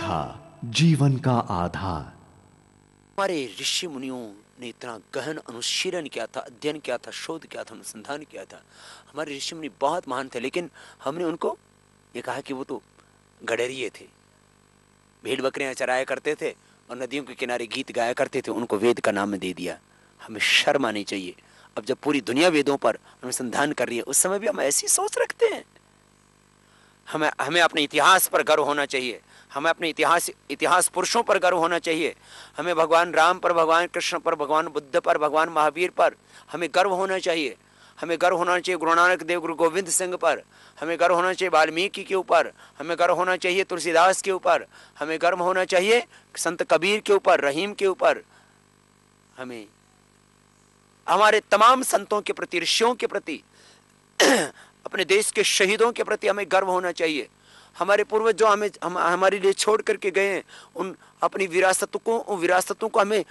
शिक्षा जीवन का आधार। हमारे ऋषि मुनियों ने इतना गहन अनुशीलन किया था, अध्ययन किया था, शोध किया था, अनुसंधान किया था। हमारे ऋषि मुनि बहुत महान थे, लेकिन हमने उनको ये कहा कि वो तो गडरिये थे, भेड़ बकरियां चराया करते थे और नदियों के किनारे गीत गाया करते थे, उनको वेद का नाम दे दिया। हमें शर्म आनी चाहिए। अब जब पूरी दुनिया वेदों पर अनुसंधान कर रही है, उस समय भी हम ऐसी सोच रखते हैं। हमें हमें अपने इतिहास पर गर्व होना चाहिए। हमें अपने इतिहास पुरुषों पर गर्व होना चाहिए। हमें भगवान राम पर, भगवान कृष्ण पर, भगवान बुद्ध पर, भगवान महावीर पर हमें गर्व होना चाहिए। हमें गर्व होना चाहिए गुरु नानक देव, गुरु गोविंद सिंह पर। हमें गर्व होना चाहिए वाल्मीकि के ऊपर। हमें गर्व होना चाहिए तुलसीदास के ऊपर। हमें गर्व होना चाहिए संत कबीर के ऊपर, रहीम के ऊपर। हमें हमारे तमाम संतों के प्रति, ऋषियों के प्रति, अपने देश के शहीदों के प्रति हमें गर्व होना चाहिए। हमारे पूर्वज जो हमारे लिए छोड़ करके गए हैं, उन अपनी विरासतों को हमें,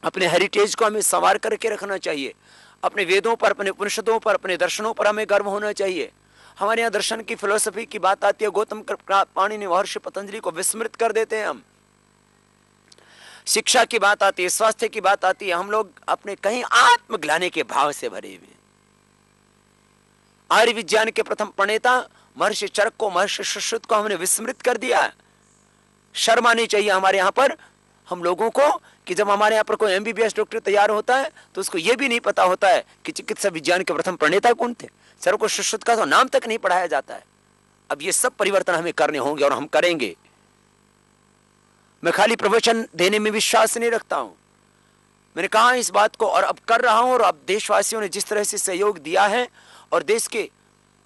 अपने हेरिटेज को हमें संवार करके रखना चाहिए। अपने वेदों पर, अपने उपनिषदों पर, अपने दर्शनों पर हमें गर्व होना चाहिए। हमारे यहाँ दर्शन की फिलोसफी की बात आती है, गौतम पाणिनि, महर्षि पतंजलि को विस्मृत कर देते हैं हम। शिक्षा की बात आती है, स्वास्थ्य की बात आती है, हम लोग अपने कहीं आत्मग्लानि के भाव से भरे हुए। आर्य विज्ञान के प्रथम प्रणेता महर्षि चरक को, महर्षि सुश्रुत को हमने विस्मृत कर दिया। शर्म आनी चाहिए हमारे यहाँ पर हम लोगों को कि जब हमारे यहाँ पर कोई एमबीबीएस डॉक्टर तैयार होता है तो उसको यह भी नहीं पता होता है कि चिकित्सा विज्ञान के प्रथम प्रणेता कौन थे। चरक और सुश्रुत का तो नाम तक नहीं पढ़ाया जाता है। अब ये सब परिवर्तन हमें करने होंगे और हम करेंगे। मैं खाली प्रवचन देने में विश्वास नहीं रखता हूं। मैंने कहा इस बात को और अब कर रहा हूं। और अब देशवासियों ने जिस तरह से सहयोग दिया है और देश के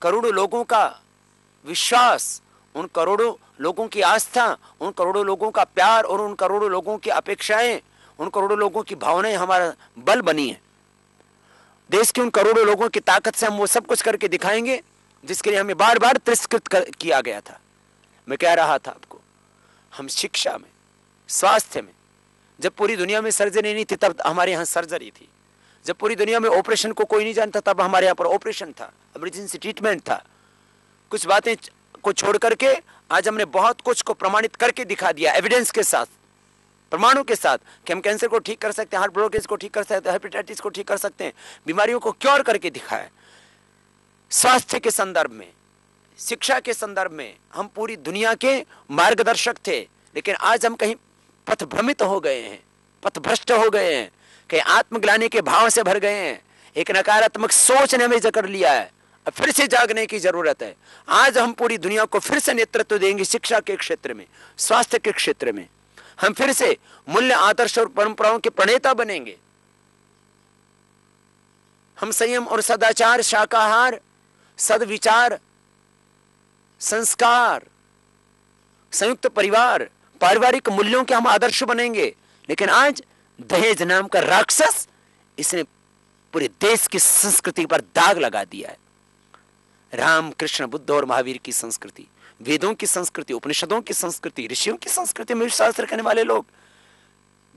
करोड़ों लोगों का विश्वास, उन करोड़ों लोगों की आस्था, उन करोड़ों लोगों का प्यार और उन करोड़ों लोगों की अपेक्षाएं, उन करोड़ों लोगों की भावनाएं हमारा बल बनी है। देश के उन करोड़ों लोगों की ताकत से हम वो सब कुछ करके दिखाएंगे जिसके लिए हमें बार बार तिरस्कृत किया गया था। मैं कह रहा था आपको, हम शिक्षा में, स्वास्थ्य में, जब पूरी दुनिया में सर्जरी नहीं थी तब हमारे यहाँ सर्जरी थी। जब पूरी दुनिया में ऑपरेशन को कोई नहीं जानता तब हमारे यहाँ पर ऑपरेशन था, इमरजेंसी ट्रीटमेंट था। कुछ बातें को छोड़ करके आज हमने बहुत कुछ को प्रमाणित करके दिखा दिया, एविडेंस के साथ, प्रमाणों के साथ, कि हम कैंसर को ठीक कर सकते हैं, हार्ट ब्लॉकेज को ठीक कर सकते हैं, हेपेटाइटिस को ठीक कर सकते हैं, बीमारियों को क्योर करके दिखाया। स्वास्थ्य के संदर्भ में, शिक्षा के संदर्भ में हम पूरी दुनिया के मार्गदर्शक थे। लेकिन आज हम कहीं पथभ्रमित हो गए हैं, पथभ्रष्ट हो गए हैं, कहीं आत्मग्लानि के भाव से भर गए हैं। एक नकारात्मक सोच ने हमें जकड़ लिया है। अब फिर से जागने की जरूरत है। आज हम पूरी दुनिया को फिर से नेतृत्व देंगे। शिक्षा के क्षेत्र में, स्वास्थ्य के क्षेत्र में हम फिर से मूल्य, आदर्श और परंपराओं के प्रणेता बनेंगे। हम संयम और सदाचार, शाकाहार, सदविचार, संस्कार, संयुक्त परिवार, पारिवारिक मूल्यों के हम आदर्श बनेंगे। लेकिन आज दहेज नाम का राक्षस, इसने पूरे देश की संस्कृति पर दाग लगा दिया है। राम, कृष्ण, बुद्ध और महावीर की संस्कृति, वेदों की संस्कृति, उपनिषदों की संस्कृति, ऋषियों की संस्कृति में विश्वास रखने वाले लोग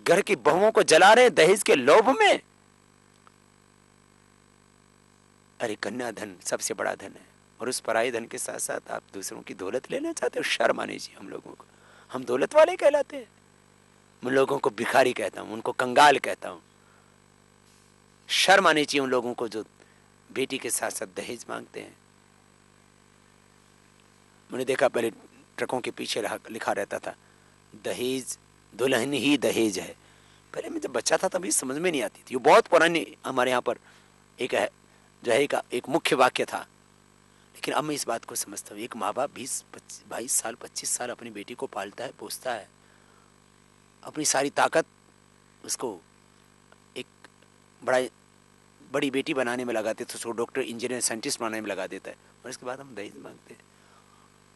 घर की बहुओं को जला रहे दहेज के लोभ में। अरे कन्या धन सबसे बड़ा धन है और उस पराये धन के साथ साथ आप दूसरों की दौलत लेना चाहते हो। शर्म आनी चाहिए हम लोगों को। हम दौलत वाले कहलाते हैं। उन लोगों को भिखारी कहता हूं, उनको कंगाल कहता हूं। शर्म आनी चाहिए उन लोगों को जो बेटी के साथ साथ दहेज मांगते हैं। मैंने देखा पहले ट्रकों के पीछे लिखा रहता था, दहेज, दुल्हन ही दहेज है। पहले मैं जब बच्चा था तभी समझ में नहीं आती थी। वो बहुत पुरानी हमारे यहाँ पर एक है जो है का एक मुख्य वाक्य था। लेकिन अब मैं इस बात को समझता हूँ। एक माँ बाप 22 साल 25 साल अपनी बेटी को पालता है, पोसता है, अपनी सारी ताकत उसको एक बड़ी बेटी बनाने में लगाते थे, उसको डॉक्टर, इंजीनियर, साइंटिस्ट बनाने में लगा देता है और इसके बाद हम दहेज मांगते हैं।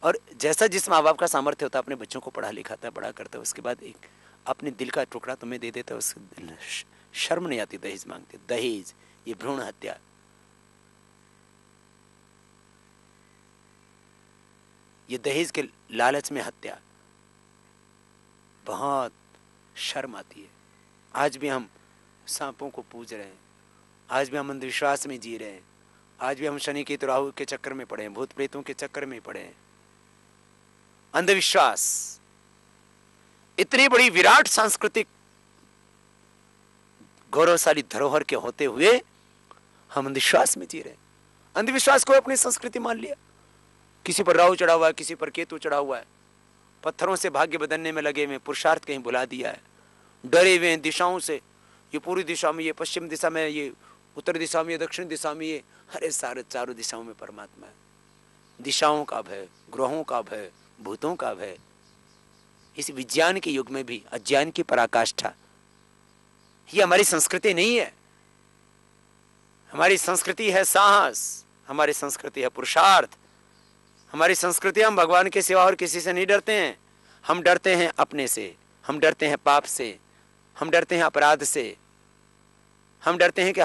और जैसा जिस माँ बाप का सामर्थ्य होता है अपने बच्चों को पढ़ा लिखाता है, बड़ा करता है, उसके बाद एक अपने दिल का टुकड़ा तुम्हें दे देता है। उसके शर्म नहीं आती दहेज मांगते। दहेज, ये भ्रूण हत्या, ये दहेज के लालच में हत्या, बहुत शर्म आती है। आज भी हम सांपों को पूज रहे हैं, आज भी हम अंधविश्वास में जी रहे हैं, आज भी हम शनि केतु राहु के चक्कर में पड़े हैं, भूत प्रेतों के चक्कर में पड़े हैं। अंधविश्वास, इतनी बड़ी विराट सांस्कृतिक गौरवशाली धरोहर के होते हुए हम अंधविश्वास में जी रहे हैं। अंधविश्वास को अपनी संस्कृति मान लिया। किसी पर राहु चढ़ा हुआ है, किसी पर केतु चढ़ा हुआ है, पत्थरों से भाग्य बदलने में लगे हुए, पुरुषार्थ कहीं भुला दिया है, डरे हुए हैं दिशाओं से, ये पूर्वी दिशा में, ये पश्चिम दिशा में, ये उत्तर दिशा में, ये दक्षिण दिशा में, ये अरे सारे चारों दिशाओं में परमात्मा है। दिशाओं का भय, ग्रहों का भय, भूतों का भय, इस विज्ञान के युग में भी अज्ञान की पराकाष्ठा, ये हमारी संस्कृति नहीं है। हमारी संस्कृति है साहस, हमारी संस्कृति है पुरुषार्थ, हमारी संस्कृति, हम भगवान के सिवा और किसी से नहीं डरते हैं। हम डरते हैं अपने से, हम डरते हैं पाप से, हम डरते हैं अपराध से, हम डरते हैं कि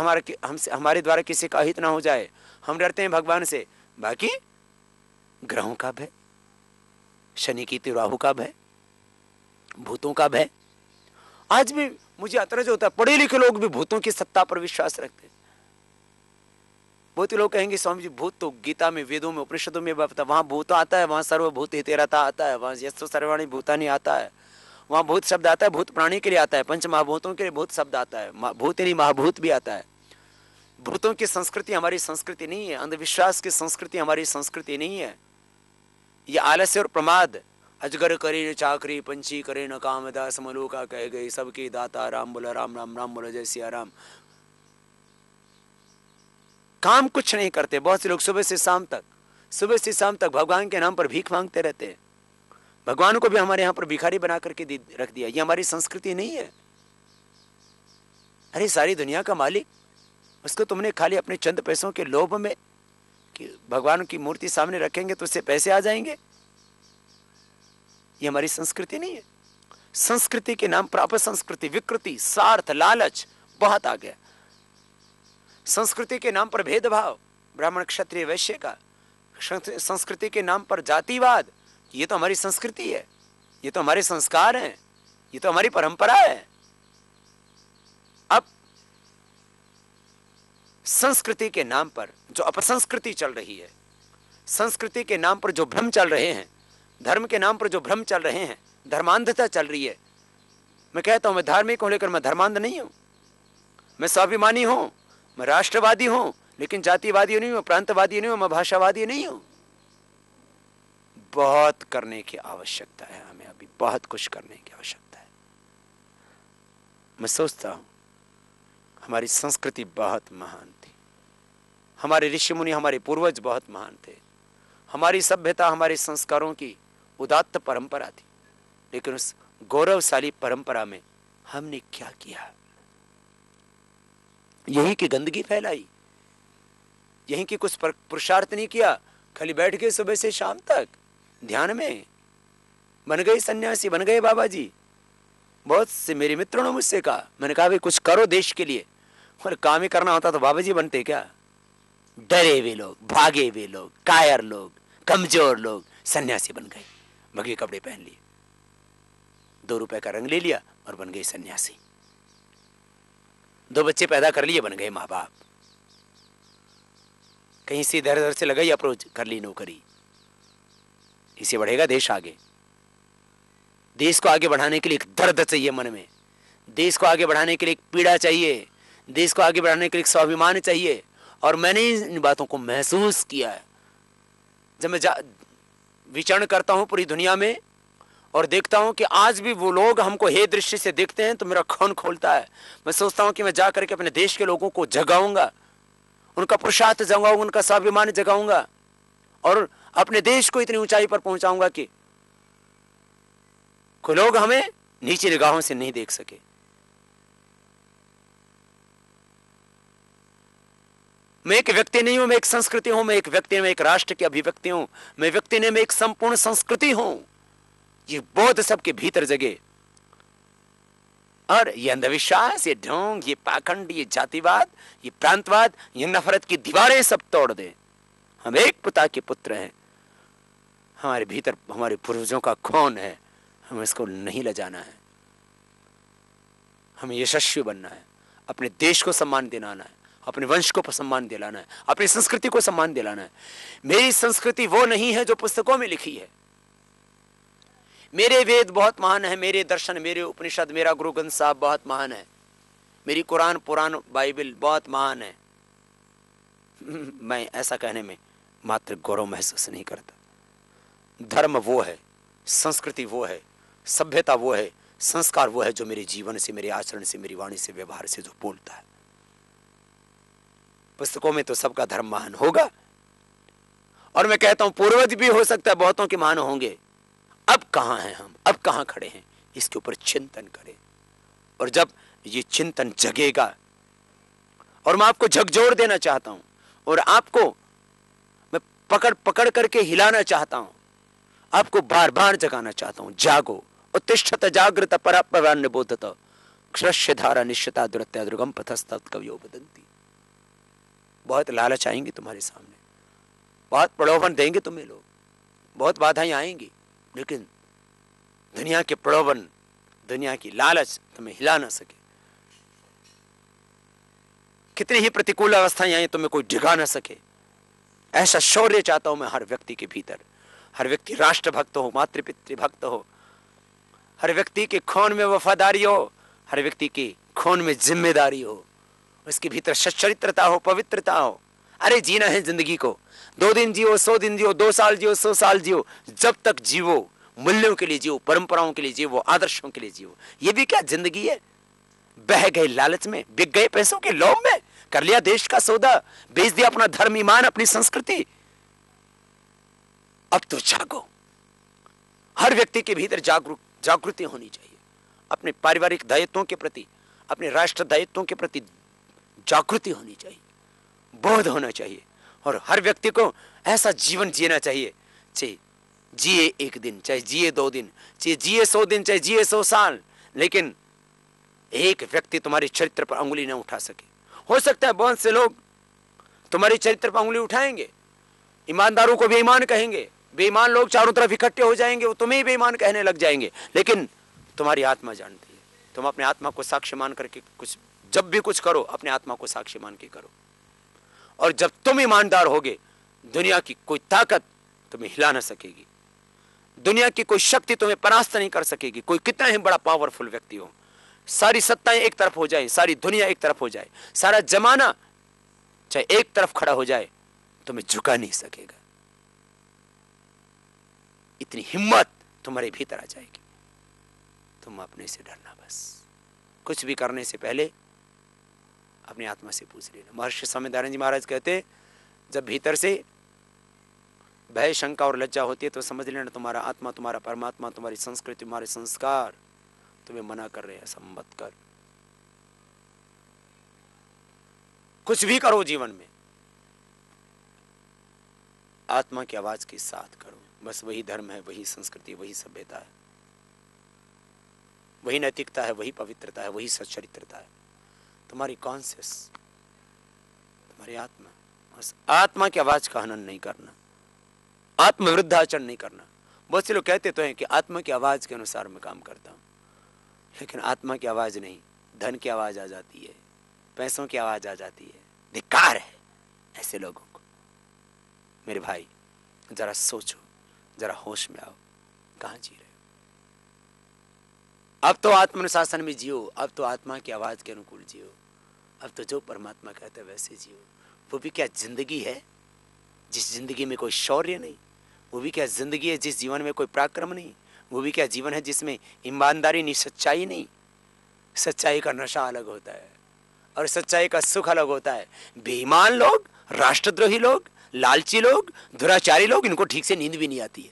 हमारे द्वारा किसी का हित ना हो जाए, हम डरते हैं भगवान से। बाकी ग्रहों का भय, शनि की राहु का भय, भूतों का भय। आज भी मुझे अतरज होता है, पढ़े लिखे लोग भी भूतों की सत्ता पर विश्वास रखते हैं। बहुत ही लोग कहेंगे स्वामी जी भूत तो गीता में, वेदों में, उपनिषदों में बताया, वहां भूत आता है, वहां सर्वभूत हितेरता आता है, वहां यस्तु सर्वाणि भूतानि आता है, वहां भूत शब्द आता है, भूत प्राणी के लिए आता है, पंच महाभूतों के लिए भूत शब्द आता है, भूतनी महाभूत भी आता है। भूतों की संस्कृति हमारी संस्कृति नहीं है, अंधविश्वास की संस्कृति हमारी संस्कृति नहीं है। ये आलस्य और प्रमाद, अजगर करे न चाकरी, पंछी करे न कामदास, मलूका कह गई सबकी दाता, राम बोला राम राम, राम बोला जय सिया राम। काम कुछ नहीं करते। बहुत से लोग सुबह से शाम तक भगवान के नाम पर भीख मांगते रहते हैं। भगवान को भी हमारे यहाँ पर भिखारी बना करके रख दिया। ये हमारी संस्कृति नहीं है। अरे सारी दुनिया का मालिक, उसको तुमने खाली अपने चंद पैसों के लोभ में कि भगवान की मूर्ति सामने रखेंगे तो उससे पैसे आ जाएंगे। ये हमारी संस्कृति नहीं है। संस्कृति के नाम पर अपसंस्कृति, विकृति, स्वार्थ, लालच बहुत आ गया। संस्कृति के नाम पर भेदभाव, ब्राह्मण क्षत्रिय वैश्य का, संस्कृति के नाम पर जातिवाद, ये तो हमारी संस्कृति है, ये तो हमारे संस्कार हैं, ये तो हमारी परंपरा है। अब संस्कृति के नाम पर जो अपसंस्कृति चल रही है, संस्कृति के नाम पर जो भ्रम चल रहे हैं, धर्म के नाम पर जो भ्रम चल रहे हैं, धर्मांधता चल रही है। मैं कहता हूं मैं धार्मिक हूं लेकिन मैं धर्मांध नहीं हूं। मैं स्वाभिमानी हूं, मैं राष्ट्रवादी हूं, लेकिन जातिवादी नहीं हूं, प्रांतवादी नहीं हूं, मैं भाषावादी नहीं हूं। बहुत करने की आवश्यकता है, हमें अभी बहुत कुछ करने की आवश्यकता है। मैं सोचता हूं हमारी संस्कृति बहुत महान थी, हमारे ऋषि मुनि, हमारे पूर्वज बहुत महान थे, हमारी सभ्यता, हमारे संस्कारों की उदात्त परंपरा थी। लेकिन उस गौरवशाली परंपरा में हमने क्या किया? यही की गंदगी फैलाई, यही की कुछ पुरुषार्थ नहीं किया। खाली बैठ के सुबह से शाम तक ध्यान में बन गए सन्यासी, बन गए बाबा जी। बहुत से मेरे मित्रों ने मुझसे कहा, मैंने कहा भाई कुछ करो देश के लिए, और काम ही करना होता तो बाबा जी बनते क्या? डरे हुए लोग, भागे हुए लोग, कायर लोग, कमजोर लोग सन्यासी बन गए। भगवे कपड़े पहन लिए, 2 रुपए का रंग ले लिया और बन गए सन्यासी। 2 बच्चे पैदा कर लिए, बन गए माँ बाप। कहीं से इधर उधर से लगाई अप्रोच, कर ली नौकरी। इसे बढ़ेगा देश आगे। देश को आगे बढ़ाने के लिए एक दर्द चाहिए मन में, देश को आगे बढ़ाने के लिए एक पीड़ा चाहिए, देश को आगे बढ़ाने के लिए एक स्वाभिमान चाहिए। और मैंने इन बातों को महसूस किया है जब मैं विचरण करता हूं पूरी दुनिया में और देखता हूं कि आज भी वो लोग हमको हे दृष्टि से देखते हैं तो मेरा खून खोलता है। मैं सोचता हूं कि मैं जा करके अपने देश के लोगों को जगाऊंगा, उनका पुरुषार्थ जगाऊंगा, उनका स्वाभिमान जगाऊंगा और अपने देश को इतनी ऊंचाई पर पहुंचाऊंगा कि कोई लोग हमें नीचे निगाहों से नहीं देख सके। मैं एक व्यक्ति नहीं हूं, मैं एक संस्कृति हूं, मैं एक व्यक्ति, मैं एक राष्ट्र की अभिव्यक्ति हूं, मैं व्यक्ति नहीं, मैं एक संपूर्ण संस्कृति हूं। ये बोध सबके भीतर जगे और ये अंधविश्वास, ये ढोंग, ये पाखंड, ये जातिवाद, ये प्रांतवाद, ये नफरत की दीवारें सब तोड़ दे। हम एक पिता के पुत्र हैं, हमारे भीतर हमारे पूर्वजों का खून है, हमें इसको नहीं ले जाना है। हमें यशस्वी बनना है, अपने देश को सम्मान दिलाना है, अपने वंश को सम्मान दिलाना है, अपनी संस्कृति को सम्मान दिलाना है। मेरी संस्कृति वो नहीं है जो पुस्तकों में लिखी है, मेरे वेद बहुत महान है, मेरे दर्शन, मेरे उपनिषद, मेरा गुरु ग्रंथ साहब बहुत महान है, मेरी कुरान पुराण बाइबल बहुत महान है। मैं ऐसा कहने में मात्र गौरव महसूस नहीं करता। धर्म वो है, संस्कृति वो है, सभ्यता वो है, संस्कार वो है जो मेरे जीवन से, मेरे आचरण से, मेरी वाणी से, व्यवहार से जो बोलता है। पुस्तकों में तो सबका धर्म महान होगा, और मैं कहता हूं पूर्वज भी हो सकता है बहुतों के महान होंगे। अब कहां हैं हम, अब कहां खड़े हैं, इसके ऊपर चिंतन करें। और जब ये चिंतन जगेगा, और मैं आपको झकझोर देना चाहता हूं, और आपको मैं पकड़ पकड़ करके हिलाना चाहता हूं, आपको बार बार जगाना चाहता हूं। जागो, उत्तिष्ठत जागृत परापरान्य बोधत, क्षरस्य धारा निश्चिता दुरत्या दुर्गम पथस्तत् कवियो वदन्ति। बहुत लालच आएंगे तुम्हारे सामने, बहुत प्रलोभन देंगे तुम्हें लोग, बहुत बाधाएं आएंगी, लेकिन दुनिया के प्रलोभन, दुनिया की लालच तुम्हें हिला ना सके। कितनी ही प्रतिकूल अवस्थाएं आए तुम्हें कोई डिगा ना सके। ऐसा शौर्य चाहता हूं मैं हर व्यक्ति के भीतर। हर व्यक्ति राष्ट्र भक्त हो, मातृपितृ भक्त हो, हर व्यक्ति के खून में वफादारी हो, हर व्यक्ति के खून में जिम्मेदारी हो, उसके भीतर सच्चरित्रता हो, पवित्रता हो। अरे जीना है जिंदगी को, 2 दिन जियो, 100 दिन जियो, 2 साल जियो, 100 साल जियो, जब तक जीवो मूल्यों के लिए जियो, परंपराओं के लिए जियो, आदर्शों के लिए जियो। ये भी क्या जिंदगी है? बह गए लालच में, बिक गए पैसों के लोभ में, कर लिया देश का सौदा, बेच दिया अपना धर्म, ईमान, अपनी संस्कृति। अब तो जागो। हर व्यक्ति के भीतर जागृति होनी चाहिए। अपने पारिवारिक दायित्वों के प्रति, अपने राष्ट्र दायित्वों के प्रति जागृति होनी चाहिए, बोध होना चाहिए। और हर व्यक्ति को ऐसा जीवन जीना चाहिए, चाहे जिए 1 दिन, चाहे जिए 2 दिन, चाहे जिए 100 दिन, चाहे जिए 100 साल, लेकिन एक व्यक्ति तुम्हारे चरित्र पर अंगुली न उठा सके। हो सकता है बहुत से लोग तुम्हारे चरित्र पर अंगुली उठाएंगे, ईमानदारों को बेईमान कहेंगे, बेईमान लोग चारों तरफ इकट्ठे हो जाएंगे, वो तुम्हें ही बेईमान कहने लग जाएंगे। लेकिन तुम्हारी आत्मा जानती है, तुम अपने आत्मा को साक्ष्य मान करके कुछ, जब भी कुछ करो अपने आत्मा को साक्ष्य मान के करो। और जब तुम ईमानदार होगे, दुनिया की कोई ताकत तुम्हें हिला ना सकेगी, दुनिया की कोई शक्ति तुम्हें परास्त नहीं कर सकेगी। कोई कितना ही बड़ा पावरफुल व्यक्ति हो, सारी सत्ताएं एक तरफ हो जाए, सारी दुनिया एक तरफ हो जाए, सारा जमाना चाहे एक तरफ खड़ा हो जाए, तुम्हें झुका नहीं सकेगा। इतनी हिम्मत तुम्हारे भीतर आ जाएगी। तुम अपने से डरना बस। कुछ भी करने से पहले अपनी आत्मा से पूछ लेना। महर्षि स्वामीनारायण जी महाराज कहते, जब भीतर से भय, शंका और लज्जा होती है तो समझ लेना तुम्हारा आत्मा, तुम्हारा परमात्मा, तुम्हारी संस्कृति, तुम्हारे संस्कार तुम्हें मना कर रहे हैं, ऐसा मत कर। कुछ भी करो जीवन में, आत्मा की आवाज के साथ करो। बस वही धर्म है, वही संस्कृति, वही सभ्यता है, वही नैतिकता है, वही पवित्रता है, वही सच्चरित्रता है। तुम्हारी कॉन्शियस, तुम्हारी आत्मा, बस आत्मा की आवाज का हनन नहीं करना, आत्म विरुद्ध आचरण नहीं करना। बहुत से लोग कहते तो हैं कि आत्मा की आवाज के अनुसार मैं काम करता हूं, लेकिन आत्मा की आवाज नहीं, धन की आवाज आ जाती है, पैसों की आवाज आ जाती है। धिक्कार है ऐसे लोगों को। मेरे भाई जरा सोचो, जरा होश में आओ, कहां जी रहे हो? अब तो आत्मानुशासन में जियो, अब तो आत्मा की आवाज के अनुकूल जियो, अब तो जो परमात्मा कहता है वैसे जियो। वो भी क्या जिंदगी है जिस जिंदगी में कोई शौर्य नहीं? वो भी क्या जिंदगी है जिस जीवन में कोई पराक्रम नहीं? वो भी क्या जीवन है जिसमें ईमानदारी नहीं, सच्चाई नहीं? सच्चाई का नशा अलग होता है और सच्चाई का सुख अलग होता है। बेईमान लोग, राष्ट्रद्रोही लोग, लालची लोग, दुराचारी लोग, इनको ठीक से नींद भी नहीं आती है।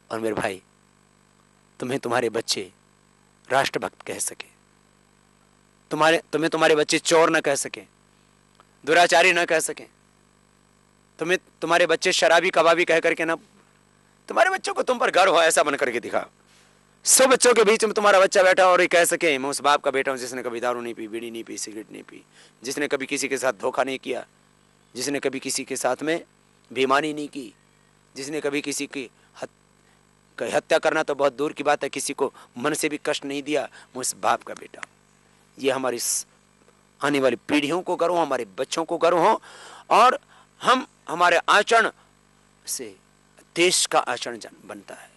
और मेरे भाई, तुम्हें तुम्हारे बच्चे राष्ट्रभक्त कह सके, तुम्हें तुम्हारे बच्चे चोर न कह सके, दुराचारी न कह सके, तुम्हें तुम्हारे बच्चे शराबी कबाबी कह करके ना, तुम्हारे बच्चों को तुम पर गर्व हो ऐसा बन करके दिखाओ। 100 बच्चों के बीच में तुम्हारा बच्चा बैठा और ये कह सके, मैं उस बाप का बेटा हूं जिसने कभी दारू नहीं पी, बीड़ी नहीं पी, सिगरेट नहीं पी, जिसने कभी किसी के साथ धोखा नहीं किया, जिसने कभी किसी के साथ में बेईमानी नहीं की, जिसने कभी किसी की हत्या करना तो बहुत दूर की बात है, किसी को मन से भी कष्ट नहीं दिया, मैं उस बाप का बेटा हूं। ये हमारी आने वाली पीढ़ियों को गर्व हो, हमारे बच्चों को गर्व हो, और हम हमारे आचरण से देश का आचरण बनता है।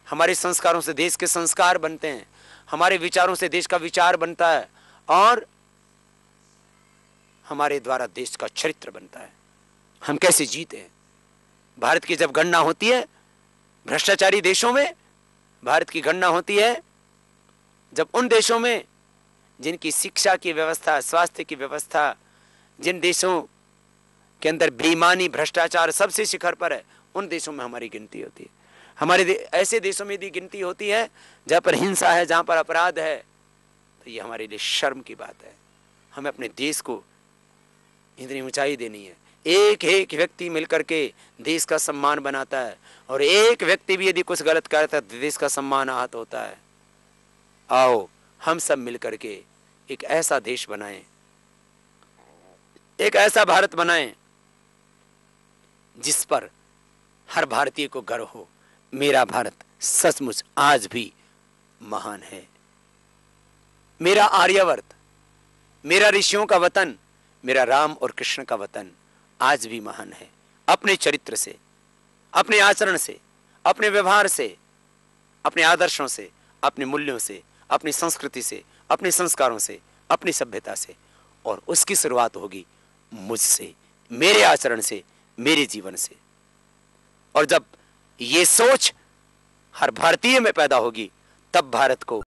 हमारे संस्कारों से देश के संस्कार बनते हैं, हमारे विचारों से देश का विचार बनता है, और हमारे द्वारा देश का चरित्र बनता है। हम कैसे जीते हैं। भारत की जब गणना होती है भ्रष्टाचारी देशों में, भारत की गणना होती है जब उन देशों में जिनकी शिक्षा की व्यवस्था, स्वास्थ्य की व्यवस्था, जिन देशों के अंदर बेईमानी, भ्रष्टाचार सबसे शिखर पर है, उन देशों में हमारी गिनती होती है। हमारे ऐसे देशों में यदि गिनती होती है जहां पर हिंसा है, जहां पर अपराध है, तो ये हमारे लिए शर्म की बात है। हमें अपने देश को इतनी ऊंचाई देनी है। एक एक व्यक्ति मिलकर के देश का सम्मान बनाता है, और एक व्यक्ति भी यदि कुछ गलत करता है तो देश का सम्मान आहत होता है। आओ हम सब मिलकर के एक ऐसा देश बनाएं, एक ऐसा भारत बनाएं जिस पर हर भारतीय को गर्व हो, मेरा भारत सचमुच आज भी महान है। मेरा आर्यवर्त, मेरा ऋषियों का वतन, मेरा राम और कृष्ण का वतन आज भी महान है। अपने चरित्र से, अपने आचरण से, अपने व्यवहार से, अपने आदर्शों से, अपने मूल्यों से, अपनी संस्कृति से, अपने संस्कारों से, अपनी सभ्यता से। और उसकी शुरुआत होगी मुझसे, मेरे आचरण से, मेरे जीवन से। और जब ये सोच हर भारतीय में पैदा होगी, तब भारत को